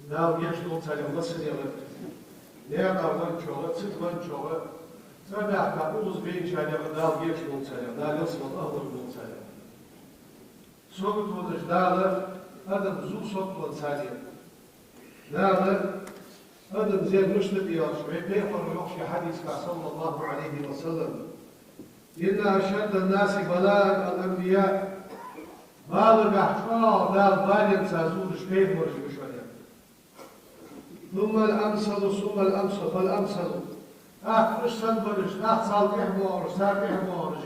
Now gets no time listening of it. There are one chocolate, sit one chocolate. So back up, who's being China, now gets no time. Now listen of other no time. So it was a dollar, Adam Zusok was Sadia. Now, Adam زي المشتبه يرشبه بيقر يخشى حديث صلى الله عليه وسلم إن أشد الناس بلاء الأنبياء بالغ أحقار دال بالغ سازور شبيه مرجو شوية ثم الأمثل ثم الأمثل فالأمثل مش سنبرش صالح مورج صالح مورج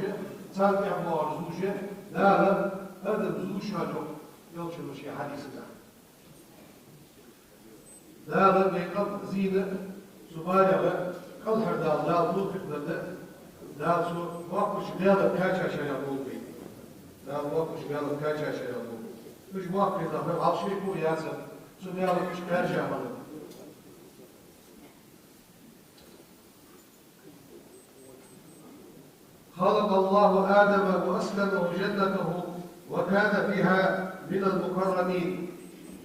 صالح مورج زوجة لا هذا زوج هذا يوشل شيء حديث ده لا بيقض زينة زبالة قل حردال لا موقف لا سو واقش بيالا كاچا شيء يقول بي لا واقش بيالا كاچا شيء يقول مش واقف إذا عشان يكون ياسر سو بيالا مش كارجع ماله خلق الله آدم وأسلمه جنته وكان فيها من المكرمين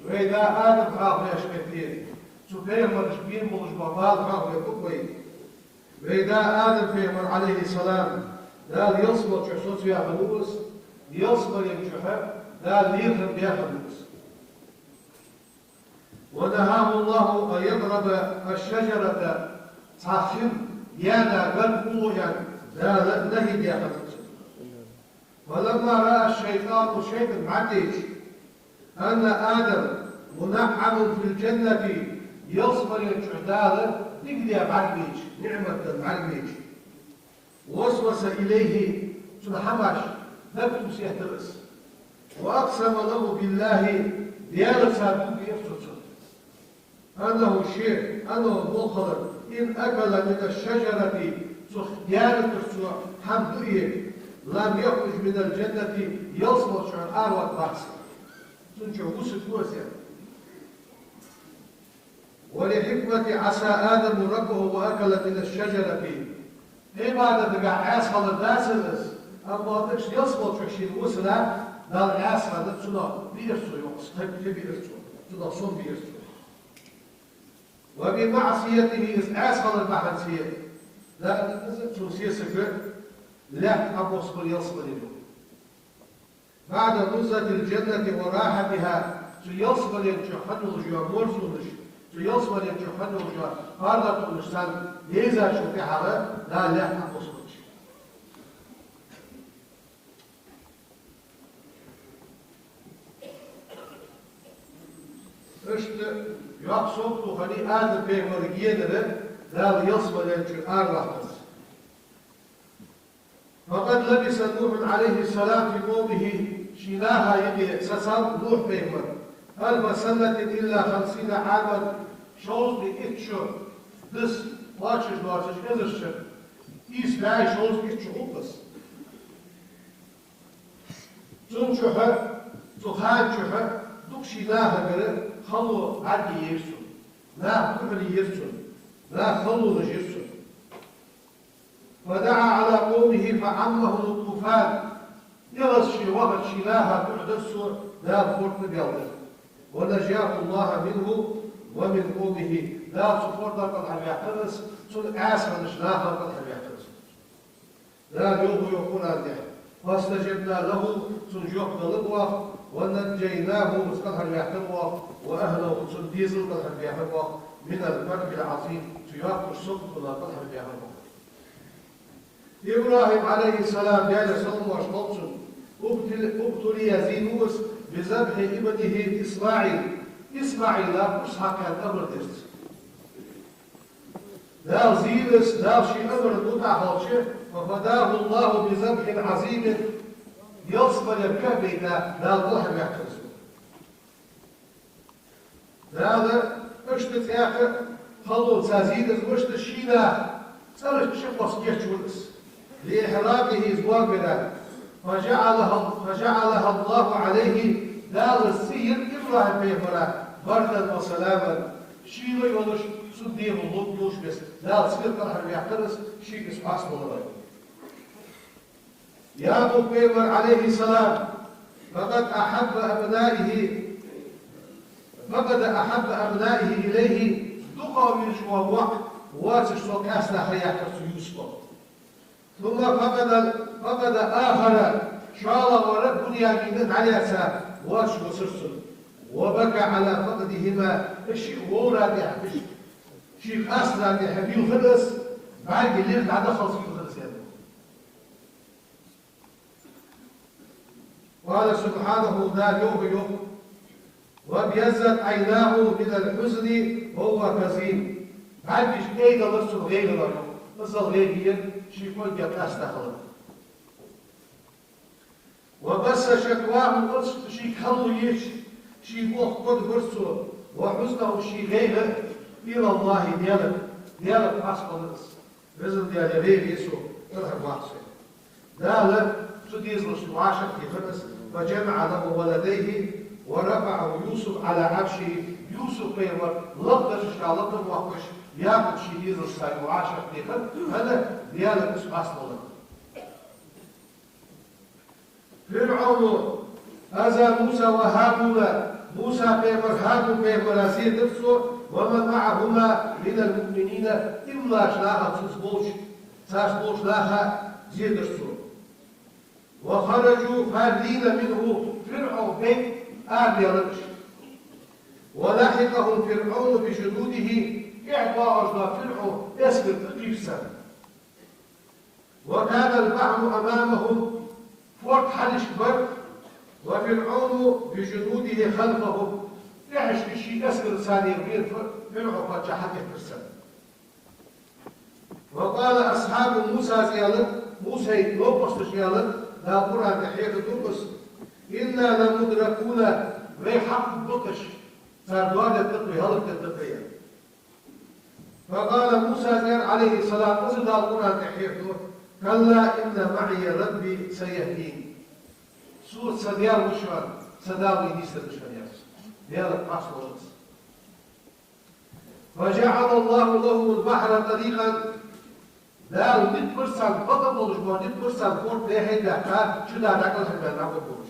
وإذا آدم خاف يشكتين سبحانه مرشبين مجبرات خاف يكوكوي وإذا آدم فيمر عليه السلام دال يصبر شخصوص فيها خلوص يصبر يمشحب دال يخم بها خلوص ونهاه الله أن يضرب الشجرة صاحب يانا قلبه دال نهي بها خلوص ولما رأى الشيطان شيء معديش أن آدم منعم في الجنة يصبر يجعداله نقدي أبعلميش نعمة أبعلميش ووسوس إليه سنحمش نبتم سيهترس وأقسم له بالله ديالة سابق يفتر أنه شيء أنه مخلق إن أكل من الشجرة ديالة حمدئه لم يخرج من الجنة يصبر شعر أروت بحث تنشو وسط وسط ولحكمة عسى آدم ربه وأكل من الشجرة إيه بعد دقاء عاصل الداسلس أما أدكش يصبر شخشين وسلا دال عاصل دتسنا بيرسو يوقس تبي بيرسو تدصون بيرسو وبمعصيته إذ عاصل المحنسية لا نزل سوسية سكر لا أبو صبر يصبر له بعد نزلة الجنة وراحتها سيصبر ينشحنه جوا مرسونش سيصبر ينشحنه جوا قارة الإنسان ليزا شوفي حالة لا أبو صبرش إشت يقصد وخلي آدم في مرقية لا يصبر ينشحن فقد لبس نوح عليه السلام في قومه شناها يدي سسال نوح بيمر 1000 سنة إلا 50 عاما شوز بإتشو دس لاتشش إذرشو إيس باي شوز بإتشو قبس تنشوها تخانشوها دوك شناها قرر خلو عدي يرسو لا كمل يرسو لا خلو يرسو ودعا على قومه فعمهم الطوفان يغشي وقت شلاها بعدسه لا فرط بيضه ونجاه الله منه ومن قومه لا صفور قد حب يحترس سن أسفل شلاها قد حب يحترس لا يوم يقول عنده فاستجبنا له سن جوق للقوة ونجيناه قد حب يحترس وأهله سن ديزل قد حب يحترس من الكرب العظيم سياق الصدق قد حب يحترس إبراهيم عليه السلام جالس وشمطن ابتلي زينوس بذبح ابنه إسماعيل لا مش حكى أمر درس لا زينس لا شيء أمر متع شيء ففداه الله بذبح عظيم يصبر يبكبنا لا ضحى يحترس هذا اشتت يا أخي خلوت سازيدس واشتت شينا سألت شخص يحترس لإحراقه زواجنا فجعلها الله عليه دار السير إبراهيم بيفرا بردا وسلاما شيء يولش سديه الله يوش بس لا تصير قرح يحترس شيء اسمه اسمه الله يعقوب بيفر عليه السلام فقد أحب أبنائه فقد أحب أبنائه إليه دقوا من شوابوع واتش صوت أسلا خياك يوسف ثم فقد آخر شاء ورب بنيامين على أسا واتش وسرسل وبكى على فقدهما الشيء ورا بيحبش شيء أسلا بيحبيه خلص بعد الليل بعد خلص خلص يعني. قال سبحانه ذا يوم وابيزت عيناه من الحزن وهو كظيم بعدش ايه ده نص الغير ده نص الغير شي كل جاب استخدم وبس شكواه قصد شي خلو يش شي بوخ قد برسو وحزنه شي غير الى الله ديالك اصلا نص رزق ديال غير يسوع ترحب واحد ده سديز رسول عاشق في خمس فجمع له ولديه ورفعه يوسف على عرشه يوسف بيور لقدر شالته وقش ياخذ شي يزر ساي وعاشق في خمس هذا ديالك اسم اصلا فرعون هذا موسى وهارون موسى بيور هارون بيور أسير نفسه ومن معهما من المؤمنين إلا شلاها تسبوش لاها زيد السور وخرجوا فارين منه فرعون بين آبيرج ولحقهم فرعون بجنوده إعطاء فرعون يسكت قيبسا وكان البحر أمامهم فوق حلش بر وفرعون بجنوده خلفهم يعش بشيء يسكت ثاني غير فرعون قد جحد يفرسا وقال أصحاب موسى زيالت موسى لوبس زيالت لا قرآن تحية دوبس إنا لمدركون غير حق بطش سردوان التقوي هلق التقوية فقال موسى عليه الصلاة والسلام لا قرآن تحية كلا إن معي ربي سيهدين سورة سديال وشوان سداوي نيسر وشوان ديالك أصل فجعل الله له البحر طريقا لا ونيت برسال بطل ولجوان نيت برسال فورت ليه دعكا شو دعكا سبحانه نعمل بوش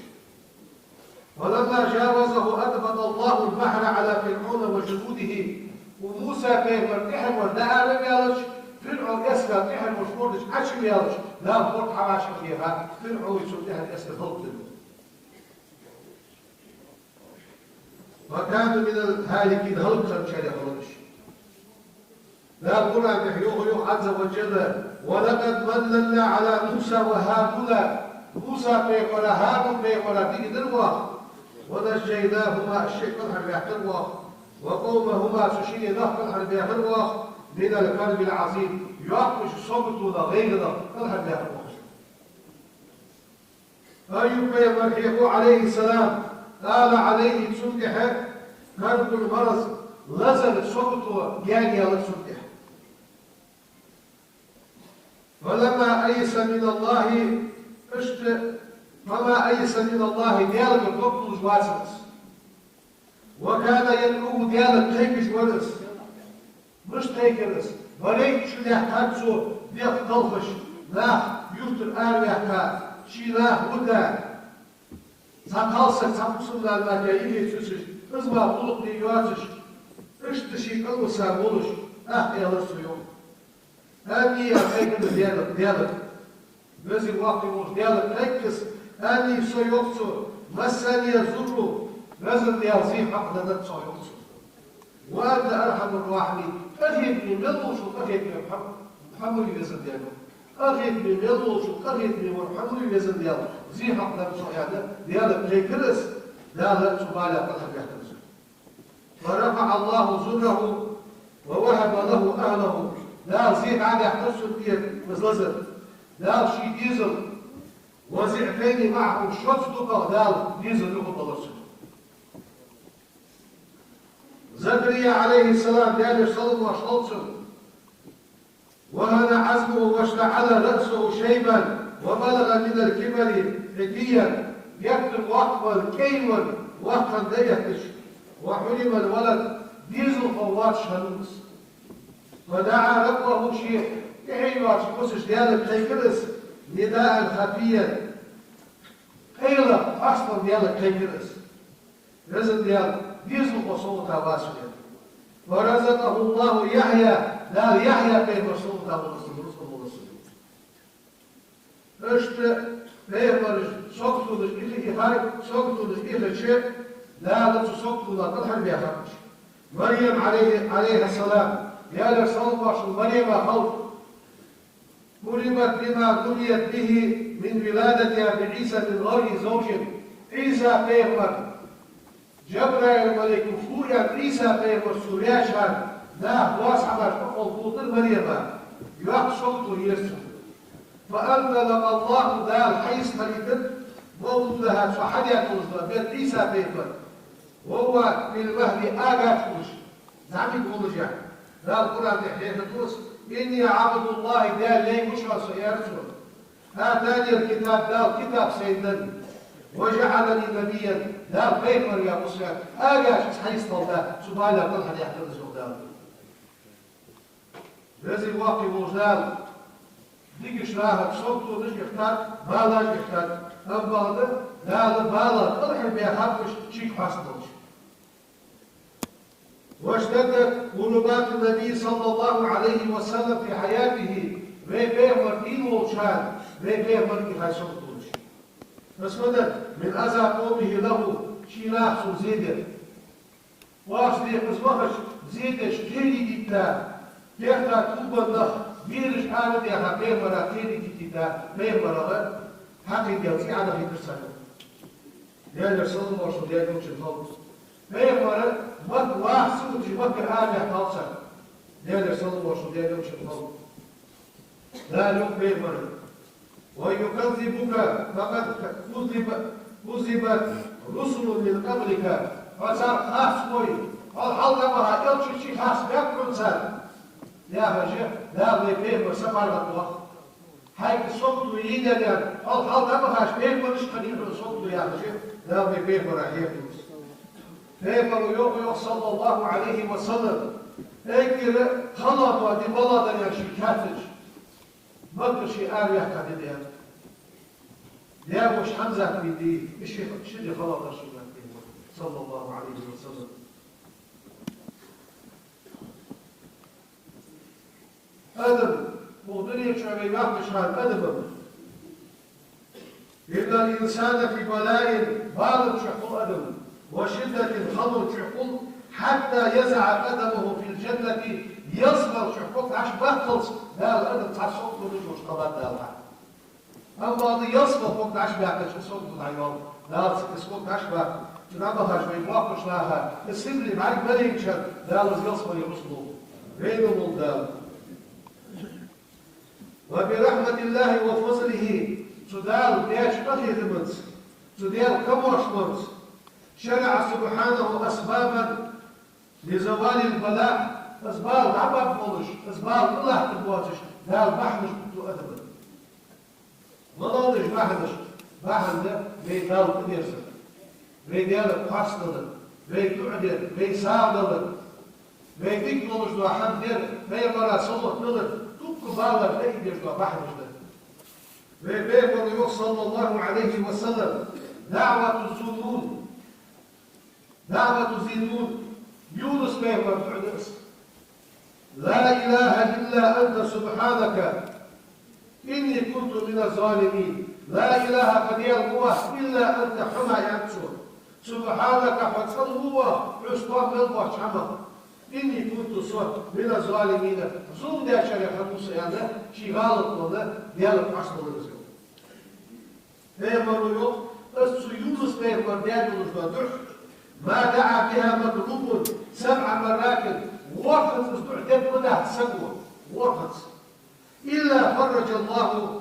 ولما جاوزه أدبط الله البحر على فرعون وجنوده وموسى بيمر تحم ودعا لم يالش فرعون يسكى تحم وشموردش عشم يالش لا فورت حواشم فيها فرعون يسودها يسكى ضلط وكان من الهالكين هلقا شريح ولش لا قرآن يحيوه عز وجل ولقد مننا على موسى وهارون موسى بيقول هارون بيقول دي دلوه ونجيناهما الشيء قد يحتوى وقومهما سشيني نهر بيحتوى من الكرب العظيم يعطش صوتنا غيرنا قد يحتوى أيوب بيقول عليه السلام قال عليه سلح كرب المرض لزل صوته يعني على سلح فلما أيس من الله فما أيس من الله ديالك القبط الواسط وكان يدعو ديالك تيكش ورس مش تيكرس وليك شو يحتاجه ديال قلفش لا يفتر آل يحتاج شي لا ودا ساقالسك ساقصنا المجايين يتسوسش ازما بلق ليواتش اشتشي قلوسا بولش يالسو يوم هذه يحتاج ديالك بزي الوقت يموش ديالك ركز أني سيوكسو مساني يزرو لازم ديال حق لدى سيوكسو وأنت أرحم الراحمين أغيب من ملوش وأغيب من محمد يزن ديالو أغيب من ملوش وأغيب من محمد يزن ديالو زي حق لدى سيوكسو ديالك جاي كرس لا سبالي أقلها بيحترس فرفع الله زره ووهب له أهله لا زي بعد يحترسوا كتير مزلزل لا شي ديزل وزعفين معهم شوت دقة دال ديزل لغة الله زكريا عليه السلام دال صلب وشلصم وهنا عزمه واشتعل رأسه شيبا وبلغ من الكبر حكيا يكتب وقفا كيما وقفا ديكش وحلم الولد ديزل فوات شهنوس فدعا ربه شيخ يحيوات شكوسش ديالك كيكرس نداء خفيا قيلة أصلا ديالك كيكرس رزق ديالك ديزل وصوت واسوية ورزقه الله يحيى لا يحيى بين رسول الله اشت بيمر سوقتو إلى إخارج سوقتو إلى شيء لا سوقتو لا تلحق بها مريم عليه السلام يا رسول الله مريم خوف مرمت بما بنيت به من ولادتها بعيسى من غير زوج عيسى بيمر جبرائيل ملك فوريا عيسى بيمر سورياشان لا واسعة فقلت مريم يقصد يسوع فأنزلق الله ذا الحيث مريض مولودها فحديث بيت عيسى بيمر وهو في المهدي آغا فوش زعمي تقول يعني ذا القرآن تحيي فتوس إني عبد الله دا لي مش رسول آتاني الكتاب دا الكتاب سيدنا وجعلني نبيا دا بيمر يا مسلم آغا شخص حيث الله سبحانه كل حد يحتل الزغدان هذه الواقع وجدان ديك شراها بصوته مش يختار بالا يختار أم بالا لا بالا أضحي بها خافش شيك حاصلش واشتدت ظلمات النبي صلى الله عليه وسلم في حياته وبيمر دين وشان وبيمر كيف صوتوش فسمدت من أذى قومه له شيلاح زيدة وأصلي قصبخش زيدة شتيري جدا يختار توبا النخ بيرش حالة يا حقيقة مراتيري جدا بيمر حقيقة يوزي على في ترسل لأن رسول الله صلى الله عليه وسلم بيمر مد واحد مد آلة خالصة لأن رسول الله صلى الله عليه وسلم لا يقبل مرة ويكذبك فقد كذبت رسل من قبلك فصار خاص قوي الحلقة بها يلشي شي خاص بيكون سنة يا بجي لا بيبير سفر الوقت حيث صوت يجي الحلقة بها بيكون شقنين صوت يا بجي لا بيبير مرحيب فيقول يوقع صلى الله عليه وسلم اكل خلط ودي بلد يشي كاتج ما شيء آل يحكي دي يا مش حمزة بدي شدي خلط صلى الله عليه وسلم أدب مغدري شعبيات مشهر أدب إن الإنسان في بلاء بالغ شحول أدب وشدة خضر شحول حتى يزع قدمه في الجنة يصغر شحول عش بخلص لا الأدب تعصب له مش قبل دالها أما يصغر فوق عش بخلص صوت العيون لا صوت عش بخلص تنامها شوي واقش لها السبلي معك مليكشن لا يصغر يوصلوا بينهم الدال وبرحمة الله وفضله سدال ديش قتل سدال كموش شرع سبحانه أسبابا لزوال البلاء أسباب عباب فلش أسباب الله تبواتش لا البحنش كنتو أدبا ملالش بحن ده بيتال قديرسا بيديال قاصدل بيتعدل بيساعدل بيديك فلش دو أحد دير بيبرا صلح نظر تبقى بالغ بيديش دو بحنش ده بيبقى صلى الله عليه وسلم دعوة الزنون دعوة الزنون يونس بيبقى تعدرس لا إله إلا أنت سبحانك إني كنت من الظالمين لا إله قد يلقوه إلا أنت حمى ينسون سبحانك فتصل هو عصبان من وحشمه إني كنت من الظالمين ظلم دي شريحة موسى شي غالط ولا ديالك عصر الرزق بيبقى يوم يونس بيبقى ديالك ونشبه ما دعا بها مطلوب 7 مرات وقت استعداد كلها تسوى وقت إلا فرج الله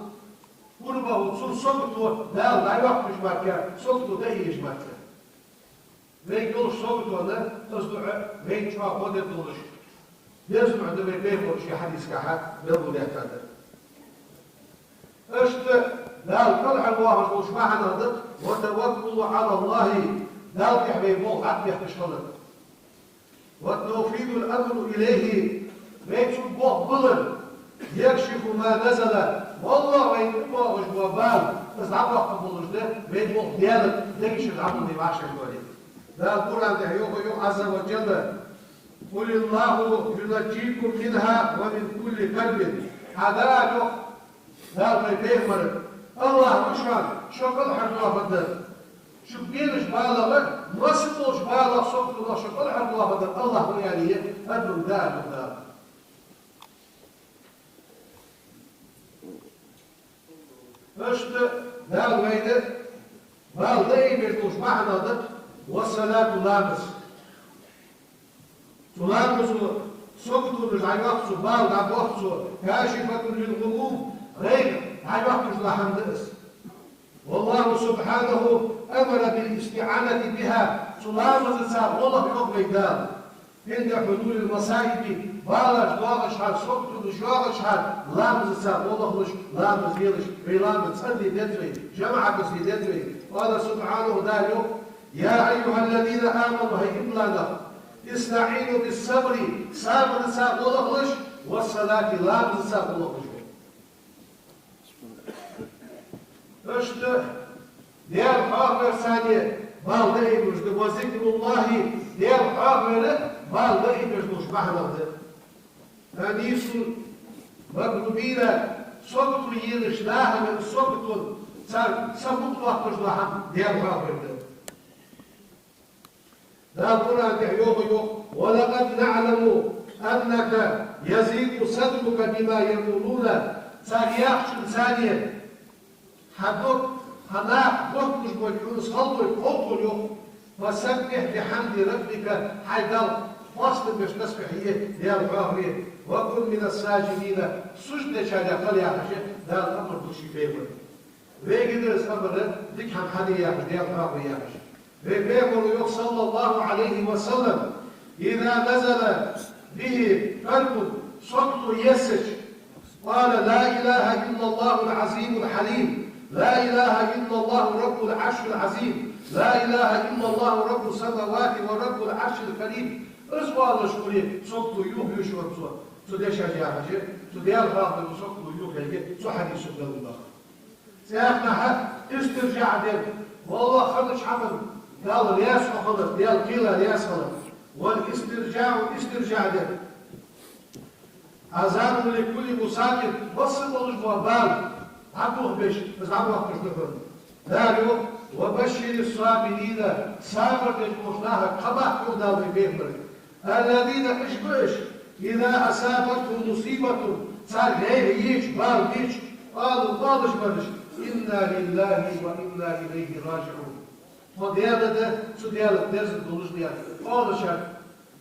قربه صوته لا يوقفش مكان صوته ده يجي مكان ما يقولش صوته أنا تصدع ما يتشوى قد يطلش يسمع ده ما يقولش حديث كحد بيقول يا كذا اشت لا القلع الله مش معنا ضد وتوكل على الله لا تحبي موت عبد يحتشطلق وتوفيد الأمر إليه بيتشو بوه بلن يكشف ما نزل والله وين ما وجه بال بس عبد قبولش ده بيت بوه ديالك يكشف عبد اللي معاش الولي ذا القرآن يقول عز وجل قل الله ينجيكم منها ومن كل كرب هذا ذا البيغمر الله مشان شكل حرف شو بينش بالغ نصبوش بالغ صوت الله شكل حرف الله يعني أدو ذا فشت ذا الويد بالغي بيرتوش معنا ذا والصلاة لامس تلامس سقط العيوق سبال عبوخ كاشفة للغموم غير عيوق لحمدس والله سبحانه أمر بالاستعانة بها تلامس ساق والله يوم ميدان عند حلول المصائب بالغ ضاغش حال سقط وشواغش حال لامس ساق والله مش لامس يلش بيلامس صلي دتري جمع بس دتري قال سبحانه ذلك يا أيها الذين آمنوا هيئ لنا استعينوا بالصبر صبر ساقولغلش والصلاة لامز ساقولغلش اشت ديال حاضر ثانية بالغي مجد وذكر الله ديال حاضر بالغي مجد وشبحنا حديث مقربين سقط يلش لاهم سقط سقط وقت لهم ديال حاضر ذا القرآن يحيوه ولقد نعلم أنك يزيد صدرك بما يقولون سرياح ثانية حدوك هناك وقتش بوجود صلوا يقولوا فسبح بحمد ربك حيدر فاصل مش تسبحية يا الغافية وكن من الساجدين سجد شاجة قال يا حشي ذا الأمر بشي فيبر ويجد الأمر ذيك هم حدي يا حشي يا الغافية يا حشي ويقول صلى الله عليه وسلم إذا نزل به قلب صوت يسج قال لا إله إلا الله العظيم الحليم لا إله إلا الله رب العرش العظيم لا إله إلا الله رب السماوات ورب العرش الكريم أسوال شكري صوت يوم يشور صوت سوديش يا حاجة سوديال خاطر صوت يوم يجي سو حديث الله سيحنا استرجاع ده والله خلش عمل قال الياس وخلص ديال قيل الياس خلص والاسترجاع ده أذان لكل مساجد وصل الأسبوع بال عبوه بش بس عبوه كشتفن ذلك وبشر الصابرين صابر المصنعة قبح كودا ويبيمر الذين اشبش إذا أصابتهم مصيبة صار غير يش بال يش قالوا بالش بالش إنا لله وإنا إليه راجعون فديالة سديالة درس الدولجنية قال شر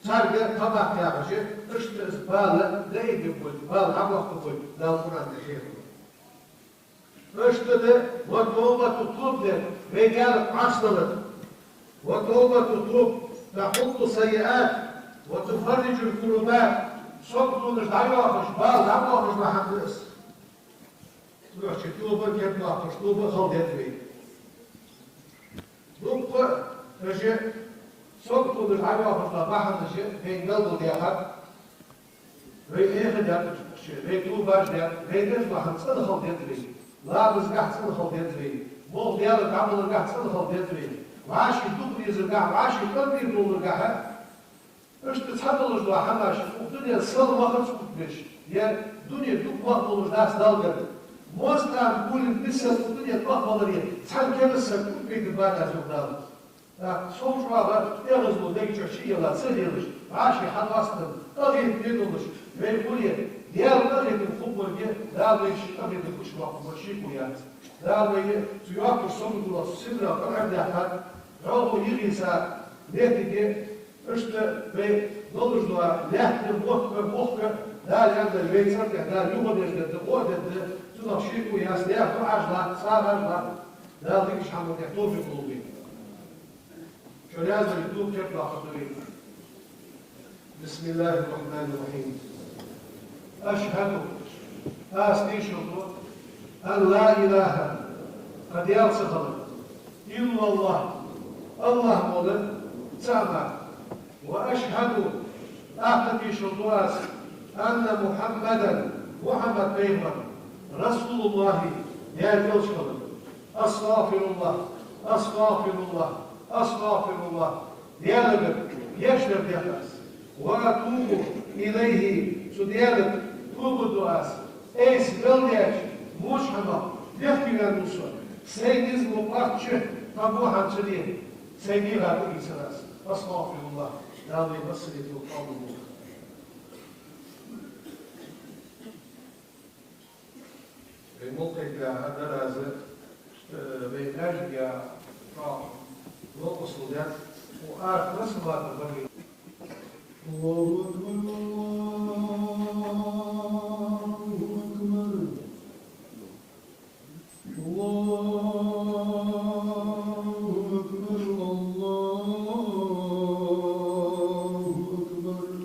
صار قبح يا بشر اشت بال لا يبيمر بال عبوه كوي لا القرآن الخير اشتد وتوبة تطلب ده رجال عصرت وتوبة تطلب تحط سيئات وتفرج الكربات صبت مش دعوة مش بال دعوة مش محمس تروح توبة كبلا مش توبة خلدت بيه نبقى رجع صبت مش دعوة مش محمس بين قلبه ديخت رجع خدت رجع توبة رجع رجع محمس خلدت بيه لا رزقت سنة خلطيت فيه مو ديالك عمل رزقت سنة خلطيت فيه وعاش يدوب يزرقها وعاش يقلب يبنو رزقها ايش تتحمل رجلا حماش والدنيا الصلاة ما خلص كتبش يعني الدنيا دوب مقبل ناس دالقر موستا نقول النساء والدنيا تقبل ريه تحل كنسة كل بيت الباقة في الدار صوت رابع يغزلوا ديك شيء لا تسهلش عاش يحل واسطن قضية بيدولش ويقول ديال قضية الخبر لا ليش قضية الخش وقت مرشيك ويات لا ليش سيواقف صمد الله سيدنا قرع داخل عوضو يغيسا نيتك اشت بي نضج دوا لحن مخك لا لأن البيت سرطة لا يوغد يجد قوة تنشيك وياس ليأخذ عجلة صار عجلة لا ليش حمد يحطوه في قلوبي شو لازم يدوب كيف خطوين بسم الله الرحمن الرحيم أشهد أستشهد أن لا إله قد يرسخ إلا الله الله مولد سامع وأشهد أعتقد شطواس أن محمد بيغمر رسول الله يا جوشكم أستغفر الله أستغفر الله أستغفر الله ديالك يشرب ديالك وأتوب إليه شو ديالك توب الدعاء إيس بلديش مش حما ديالك نوصل سيدز مقاتش طبوحا شديد سيدي لا تيسراس أستغفر الله هذه مسألة القول ممكن كهذا بيناج يا نقص ده وآخر رسمة تبني الله أكبر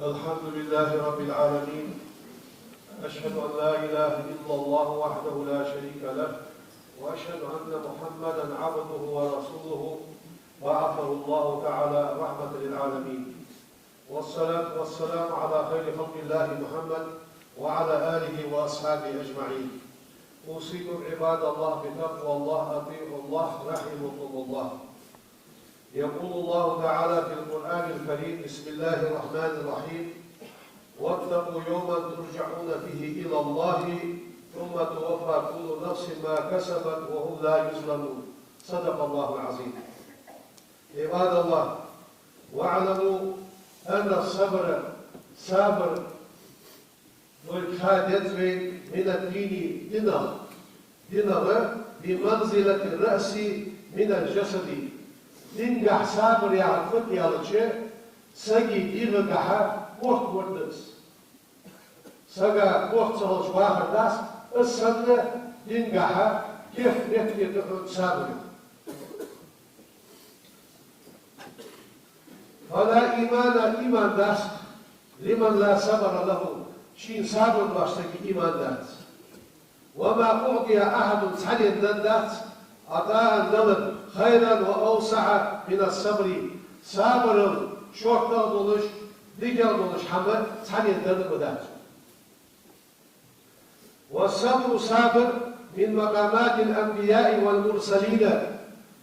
الحمد لله رب العالمين أشهد أن لا إله إلا الله وحده لا شريك له وأشهد أن محمدا عبده ورسوله بعثه الله تعالى رحمة للعالمين والصلاة والسلام على خير خلق الله محمد وعلى آله وأصحابه أجمعين أوصيكم عباد الله بتقوى الله أطيعوا الله رحمكم الله يقول الله تعالى في القرآن الكريم بسم الله الرحمن الرحيم واتقوا يوما ترجعون فيه إلى الله ثم توفى كل نفس ما كسبت وهم لا يظلمون صدق الله العظيم عباد الله واعلموا أن الصبر صابر والكادت من الدين دينه بمنزلة الرأس من الجسد دينجح صابر يعرفت يالجه سجي دينجحا وقت وردس سجا وقت صلش واحد داس السنة دينجحا كيف نحكي صابر فلا إيمان داس لمن لا صبر له شين صابر باشتكي إيمان داس وما أعطي أحد سعيد داس عطاء نلد خيرا وأوسع من الصبر صابر شوكتر دولش ديجر دولش حمد سعيد داس والصبر صابر من مقامات الأنبياء والمرسلين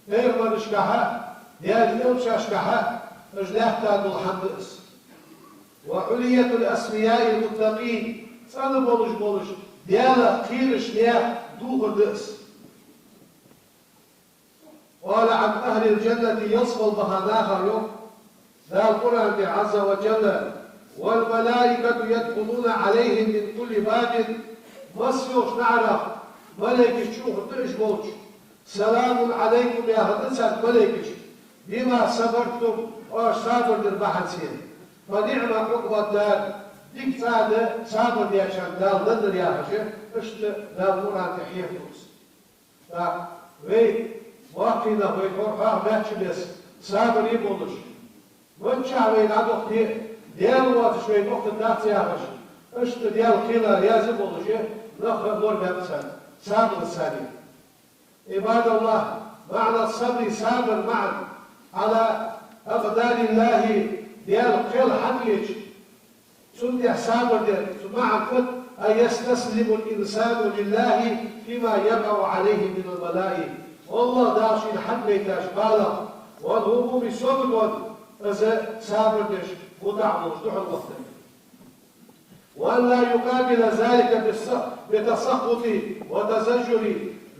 غير من اشكحا ديال يومش اشكحا اجلاحتا بالحمد وحلية الأسمياء المتقين سأل بولش ديالا خيرش ليه دوغ الرأس. قال عن أهل الجنة يصفل بهذا يوم ذا القرآن عز وجل والملائكة يدخلون عليهم من كل باب مسيوش نعرف ملك شوخ تشبوش سلام عليكم يا هدسات ملكش بما صبرتم وصابر للبحثين فنعم عقبى الدار ديك سادة صابر يا شمدال ندر يا هشة اشت ذا القرآن تحيي فلوس وي واقفنا وي فرحة بحشلس صابر يبولش من شعبين عدوك ديال واتش وي نقطة دات يا هشة اشت ديال خيلا يازم بولش نخر دور بمسان صابر الثاني عباد الله معنى الصبر صابر معا على أقدار الله ديال قيل حقيج سنتي صابر ديال مع فت أن يستسلم الإنسان لله فيما يقع عليه من البلاء والله داشي الحق بيتاش بالا والهموم صبر إذا صابر ديش ودعموش دعو الوقت وأن لا يقابل ذلك بتسخط وتزجر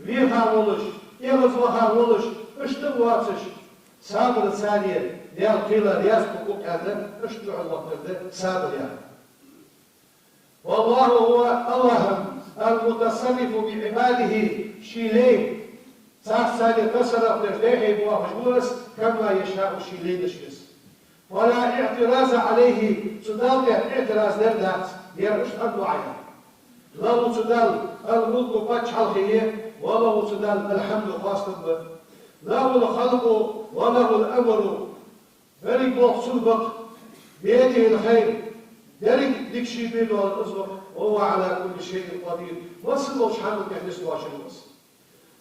فيها ولش يغزوها ولش اشتم واتش صابر ثانية ديال قيلة رياض حقوق هذا اشتم الوقت صابر يعني والله هو الله المتصرف بعباده شيلين ساعة ثانية تصرف لجديه بوافجوس كما يشاء شيلين الشمس ولا اعتراض عليه صدال اعتراض لردات يرش الدعاء لا صدال الملك باتش الخير وله صدال الحمد خاصة له الخلق وله الأمر ذلك وقت سبق بيده الخير ذلك ديكشي بينه الأسبق وهو على كل شيء قدير وصلوا شحال كحدث واشنوس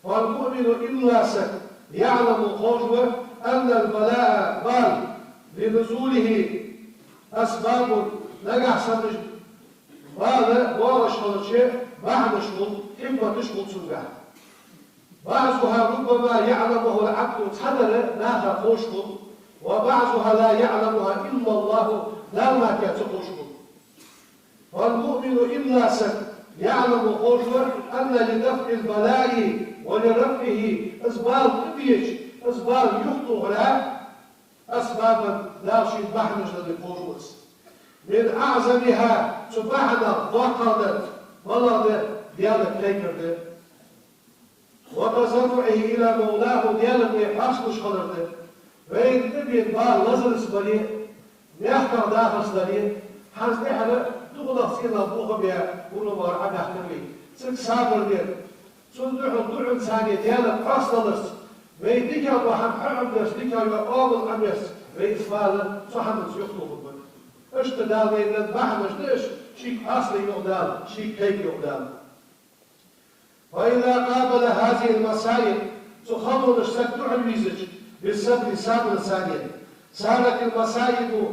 والمؤمن إلا سك يعلم خوجه أن البلاء بال لنزوله أسباب نجح سمج هذا ورا شغل بعد شغل إما تشغل سرعة بعضها ربما يعلمه العبد تحدث لا خوشغل وبعضها لا يعلمها إلا الله لا ما كاتبوشغل والمؤمن إلا سك يعلم خوجه أن لدفع البلاء ولرفعه أسباب قبيش أسباب يخطو لها أسبابا لا شيء بحنج للقوجوس من أعظمها سبحانه ضاقة بلد ديالك تيكرد وتزرعه إلى مولاه ديالك أصلش خلرد وين تبين بار لزر سبلي نحكر داخل سبلي حزني حدا تغلق سينا بوغ بيا ونمار عم يحكمي سك صابر ديال سندعو ثانية ديالك أصلش وين ديكا وحم حرم درس ديكا يقابل عميس وين إسفالا صحمد يخلق بك اشتدال وين نتبحمش ليش شيك أصلي يقدام شيك كيك يقدام وإذا قابل هذه المسائل تخلو نشتكتو الويزج بالسبب صابر الثانية صارت المسائل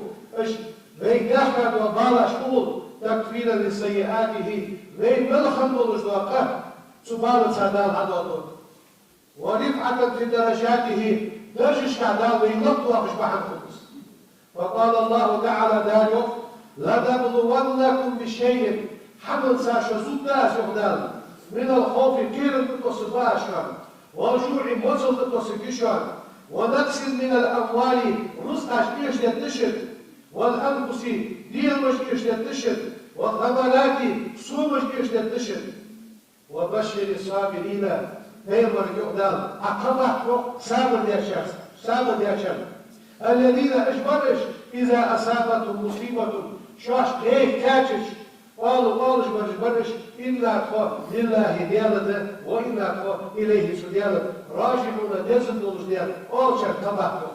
وين يحكد وبالا شغل تكفيرا لسيئاته وين ملخن ولجواقه سبحانه سادال عدوه ورفعة في درجاته درجش كعدال وينطلع بشبح الخبز وقال الله تعالى داريو لنبلونكم بشيء حمل ساشا زوداس يغدال من الخوف كيرن تتصفاشا والجوع موصل تتصفشا ونقص من الأموال رزقاش بيش يتشد والأنفس ديال مش بيش يتشد والثمرات سومش بيش يتشد وبشر الصابرين دايما يقدر أقرأ صابر يا شخص صابر يا شخص الذين أجبرش إذا أصابتهم مصيبة شاش ليه كاتش قالوا جبرش إلا لله ديالة وإلا إليه سديالة راجعون دزن ديال أول شيء تبعهم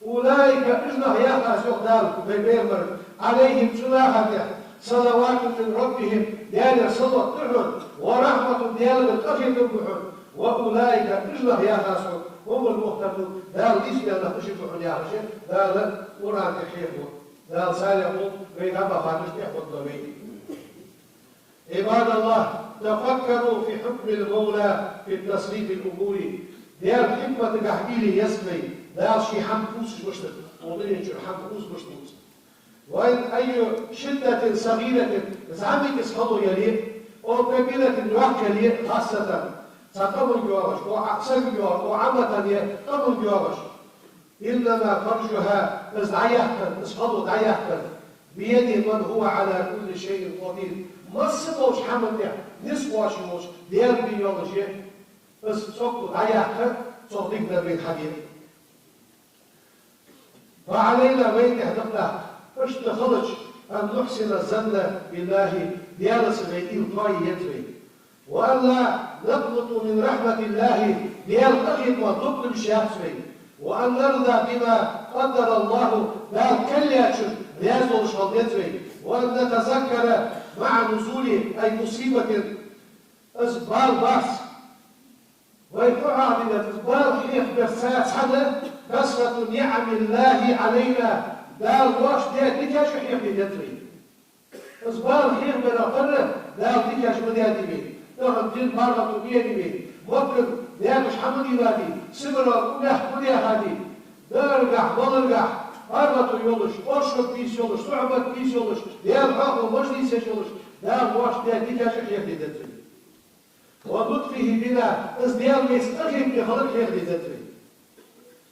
أولئك إجنه يقاس يقدر ببيرمر عليهم سلاحة صلوات من ربهم ديال صلوة تحن ورحمة ديال القفل تبحن وأولئك إجنه يقاس هم المهتدون دال ليس دال تشبه حنياهشة دال قرآن تحيحه دال سالقون بين أبا خانش تحفظ دمين عباد الله تفكروا في حكم المولى في التصريف الأمور ديال حكمة تحكيلي يسمي دال شي حمكوس مشتت وضعين شو حمكوس مشتت وإن أي شدة صغيرة زعمك اسخطوا يليه وقبيلة الوحكة خاصة سقبل جوارش وعسل جوار وعامة قبل جوارش إنما فرجها ازدعيحكا اسقطوا دعيحكا بيد من هو على كل شيء قدير ما سقوش حمل نسقوش يوش ديال بيولوجي اسقطوا دعيحكا صدقنا بالحديث فعلينا وين يهدفنا اشتخلج أن نحسن الظن بالله ديال سبيل طاي يدري وأن لا نقنط من رحمة الله ديال قخط وضبط بشياطري وأن نرضى بما قدر الله لا كلياتشن ليزول شغلتري وأن نتذكر مع نزول أي مصيبة أسبال باس ويقع من الأسبال حيث برسات حدا كسرة نعم الله علينا دال واش ديال ديكاش حيث يدري أسبال حيث من أقرر دال ديكاش من يدري نحن دين بارغة بيدي ممكن ديال مش حمد يبادي سمرة كل هادي نرجع ونرجع أربعة يولش أشرب بيس يولش صعبة بيس يولش ديال حق ومجلس يولش ديال واش ديال ديكاش حيث يدري ولطفه بنا ازديال ميستخدم بخلق حيث يدري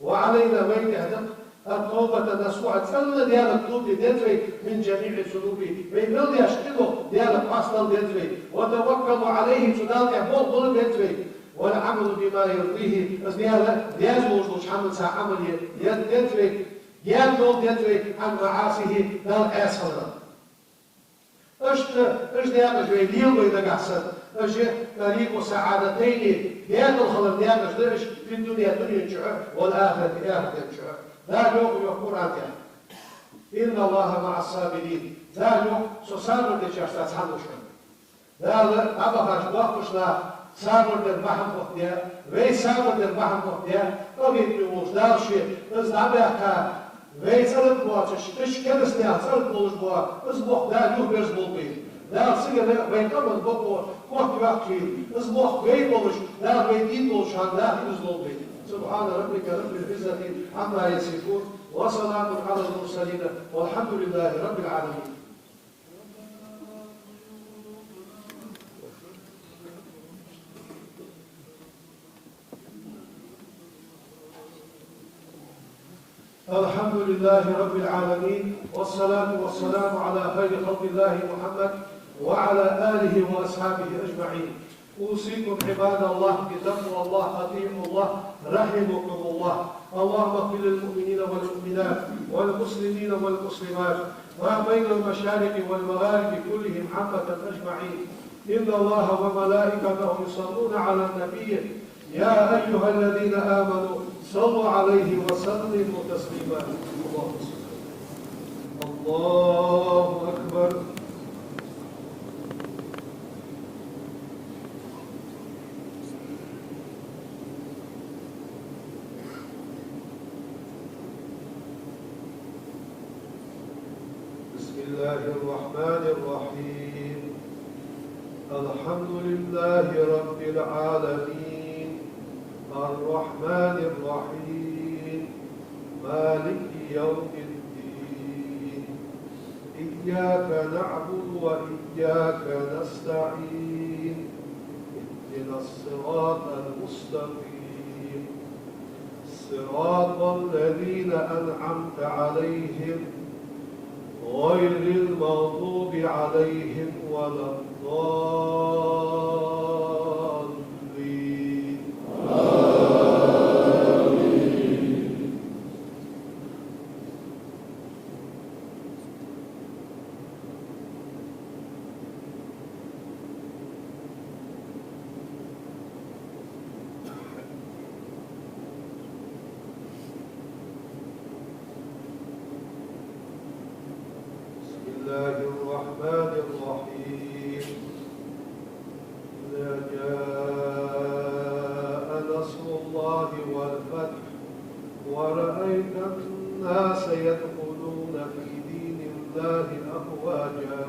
وعلينا وين يهدف التوبة نسوعة سنة ديال التوبة ديتري من جميع الذنوب ويبل يشكله ديال القصد ديتري وتوكلوا عليه سدال يحبوه ظلم ديتري والعمل بما يرضيه از ديال زوج حمل ساعة عمل ديتري ديال دول ديتري عن معاصيه دال أسهل اش ديال جوي ليل ويدا قحسن اش طريق سعادتين ديال الخلق ديال في الدنيا دنيا جعل والآخرة آخرة جعل لا يقول عنها إن الله مع الصابرين لا صابر دي شخص أصحابه لا أبغى وقتنا صابر بالبحر وقتها وي صابر بالبحر وقتها قبيل بيوش لا شيء بس دعبها وي صارت بواتش إيش كده سنة صارت بوش بوا بس بوق لا يخبرز بوقي لا سيجا وي كمان بوقو وقت بس وي بوش لا وي دين بوش عن لا يخبرز بوقي سبحان ربك رب العزة عما يصفون وسلام على المرسلين والحمد لله رب العالمين. الحمد لله رب العالمين والصلاة والسلام على خير خلق الله محمد وعلى آله وأصحابه أجمعين. أوصيكم عباد الله بتقوى الله أطيعوا الله رحمكم الله. اللهم اغفر للمؤمنين والمؤمنات والمسلمين والمسلمات ما بين المشارق والمغارب كلهم عامة أجمعين. إن الله وملائكته يصلون على النبي يا أيها الذين آمنوا صلوا عليه وسلموا تسليما. الله أكبر. بسم الله الرحمن الرحيم. الحمد لله رب العالمين الرحمن الرحيم مالك يوم الدين إياك نعبد وإياك نستعين اهدنا الصراط المستقيم صراط الذين أنعمت عليهم غير المغضوب عليهم ولا الضالين. آمين. بسم الله الرحمن الرحيم. إذا جاء نصر الله والفتح ورأيت الناس يدخلون في دين الله أفواجا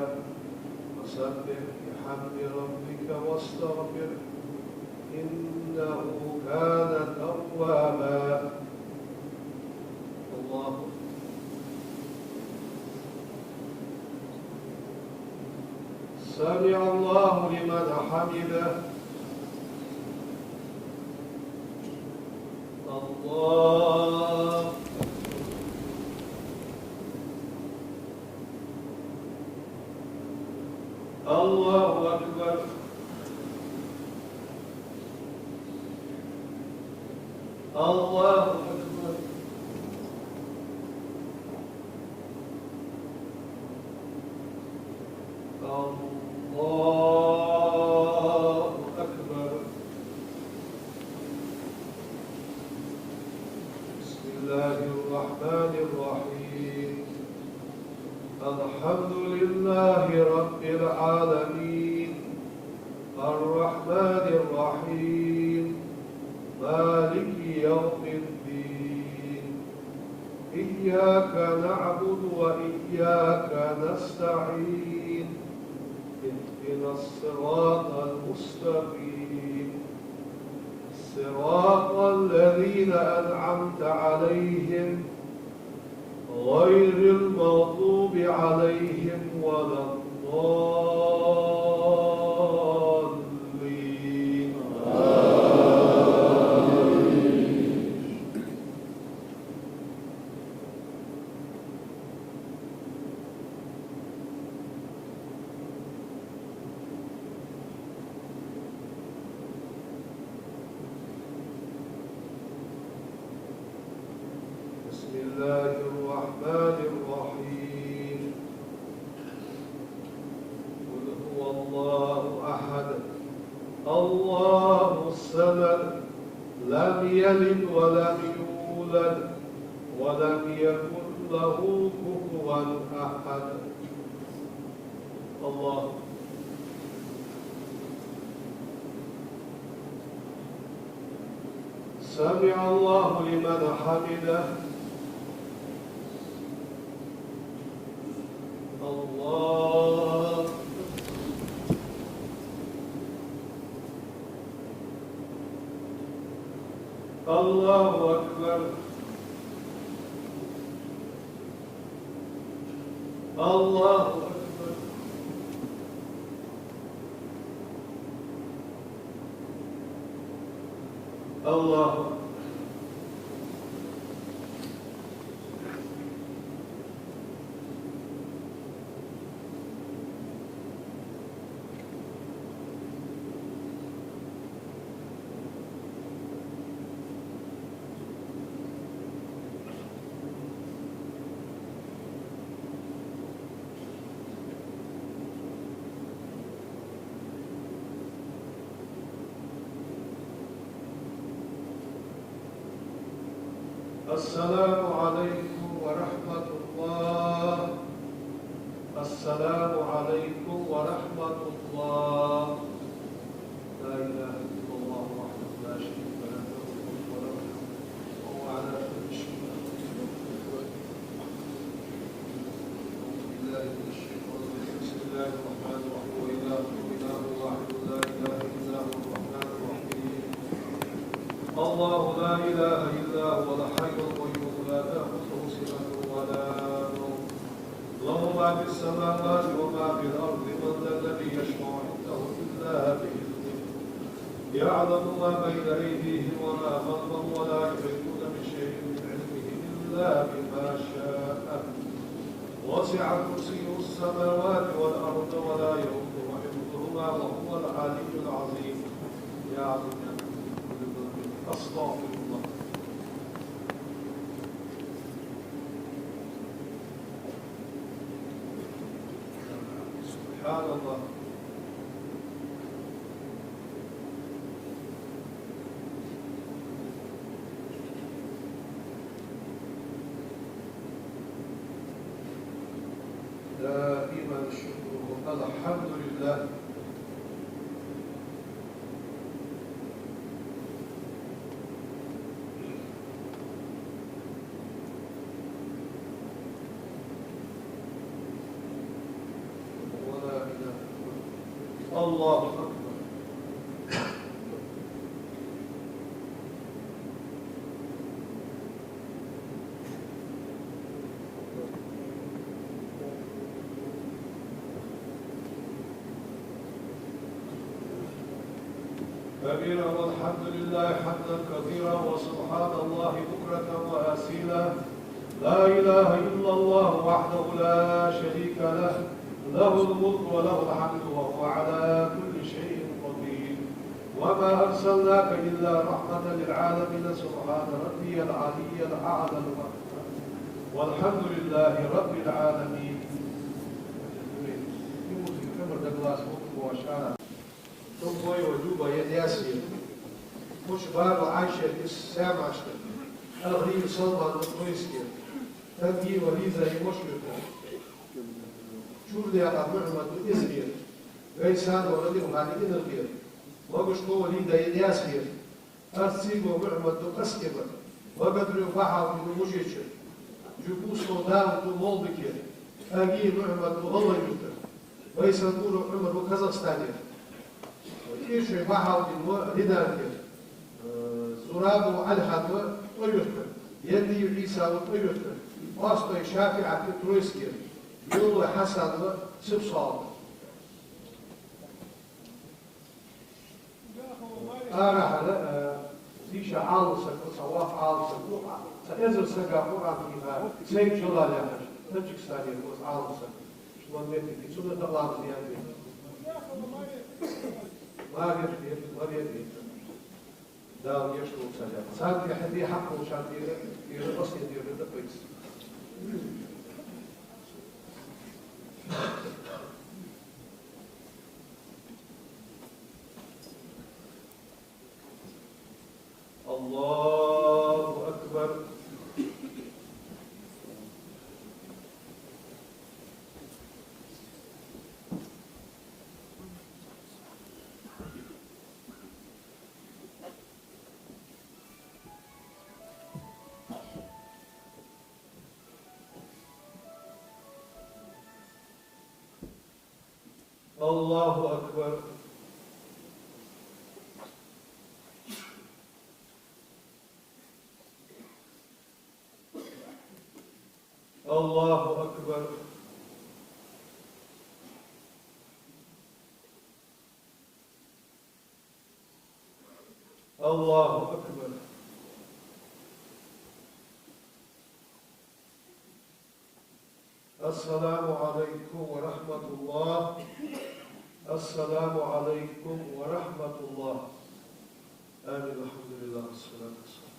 فسبح بحمد ربك واستغفره إنه كان توابا. الله سمع الله لمن حمده. الله الله أكبر. الله أكبر. الله أكبر. بسم الله الرحمن الرحيم. الحمد لله رب العالمين الرحمن الرحيم مالك يوم الدين. إياك نعبد وإياك نستعين. اهدنا الصراط المستقيم صراط الذين أنعمت عليهم غير المغضوب عليهم ولا الضالين. بسم الله الرحمن الرحيم. قل هو الله أحد الله الصمد لم يلد ولم يولد ولم يكن له كفوا أحد. الله سمع الله لمن حمده. الله الله أكبر. الله أكبر. الله أكبر. السلام عليكم ورحمة الله. السلام عليكم ورحمة الله. لا إله إلا الله وحده لا شريك له له الملك وله الحمد وهو على كل شيء قدير. بسم الله الرحمن الرحيم. وإلهكم إله واحد لا إله إلا هو الرحمن الرحيم. الله لا إله إلا هو الحي القيوم لا تأخذه سنة ولا نوم له ما في السماوات وما في الأرض. من ذا الذي يشفع عنده إلا بإذنه. يعلم ما بين أيديهم وما خلفهم ولا يحيطون بشيء من علمه إلا بما شاء. وسع كرسيه السماوات والأرض ولا يؤوده حفظهما وهو العلي العظيم. يعلم أستغفر الله. سبحان الله. دائما شكره. الحمد لله. الله أكبر. كبيرا والحمد لله حمدا كثيرا وسبحان الله بكرة وأصيلا. لا إله إلا الله وحده لا شريك له، له الملك وله الحمد وهو على كل شيء قدير. وما أرسلناك إلا رحمة للعالمين. سبحان ربي العلي الأعلى والحمد لله رب العالمين. ثم وجوب ياسين مش باب عائشة السامع الغريب صلى القيسكي تنجي وليزة مشرقة شور لي على محمد إزمير غيسان ولدي وغاني إنرغير وقشتو وليدة ياسير أرسيق ومحمد أسكبر وقدر يفحى في المجيشة جبوس ودام ومولبكير أجي محمد وغلى يوتر غيسان قولوا محمد وكازاخستانير إيش يبحث لدانك زراب وعلحد ويذكر يدي عيسى ويذكر واسطة شافعة ترويسكي يولو حسن وسبصال أنا ليش عالصك وصواف عالصك سأزل سقا قرآن فيها سيد جلال يا حج تجكستاني يقول عالصك شو ما ميتك سنة الله زيادة ما يدري ما يدري داو يشتغل سجاد صار في حدي حقه وشان يرقص يدير هذا كويس. الله أكبر. الله أكبر. الله أكبر. الله أكبر. السلام عليكم ورحمة الله. السلام عليكم ورحمة الله. آمين. الحمد لله والصلاة والسلام.